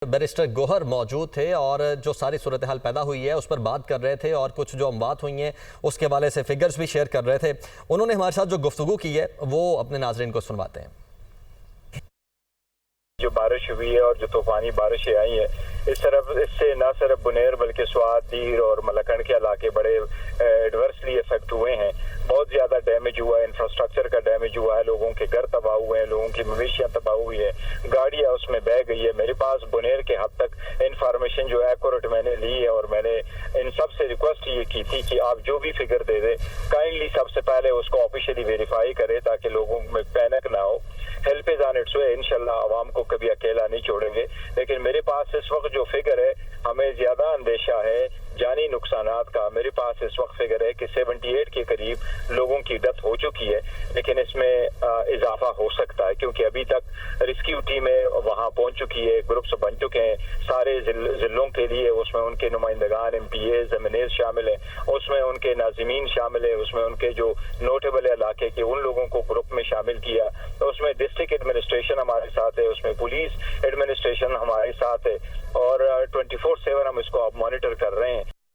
Barrister گوہر موجود تھے اور جو ساری صورتحال پیدا ہوئی ہے اس پر بات کر رہے تھے اور کچھ جو اموات ہوئی ہیں اس کے حوالے سے فگرز بھی شیئر کر رہے تھے. انہوں نے ہمارے ساتھ جو گفتگو کی ہے وہ اپنے ناظرین کو سنواتے ہیں. جو بارش ہوئی ہے اور جو طوفانی بارشیں آئی ہیں اس سے نہ صرف بنیر بلکہ سوات دیر اور ملکنڈ کے علاقے بڑے ایڈورسلی افیکٹ ہوئے ہیں. بہت زیادہ ڈیمیج ہوا ہے, انفراسٹرکچر کا ڈیمیج ہوا ہے, لوگوں کے گھر تباہ ہوئے ہیں, لوگوں کی مویشیاں تباہ ہوئی ہیں, گاڑیاں اس میں بہہ گئی ہے. میرے پاس بنیر کے حد تک انفارمیشن جو ایکوریٹ میں نے لی ہے اور میں نے ان سب سے ریکویسٹ یہ کی تھی کہ آپ جو بھی فگر دے دیں کائنڈلی سب سے پہلے اس کو آفیشیلی ویریفائی کرے تاکہ لوگوں میں پینک نہ ہو. Help is on its way, انشاءاللہ عوام کو کبھی اکیلا نہیں چھوڑیں گے. لیکن میرے پاس اس وقت جو فگر ہے ہمیں زیادہ اندیشہ ہے جانی نقصانات کا. میرے پاس اس وقت فگر ہے کہ 78 کے قریب لوگوں کی ڈیتھ ہو چکی ہے, لیکن اس میں اضافہ ہو سکتا ہے کیونکہ ابھی تک ریسکیو ٹیمیں وہاں پہنچ چکی ہے, گروپس بن چکے ہیں سارے ضلعوں کے لیے. اس میں ان کے نمائندگان MPAs MNAs شامل ہیں, اس میں ان کے ناظمین شامل ہیں, اس میں ان کے جو نوٹیبل علاقے کے ان لوگوں کو گروپ میں شامل کیا. اس میں ڈسٹرکٹ ایڈمنسٹریشن ہمارے ساتھ ہے, اس میں پولیس ایڈمنسٹریشن ہمارے ساتھ ہے اور 24/7 ہم اس کو اب مانیٹر کر رہے ہیں.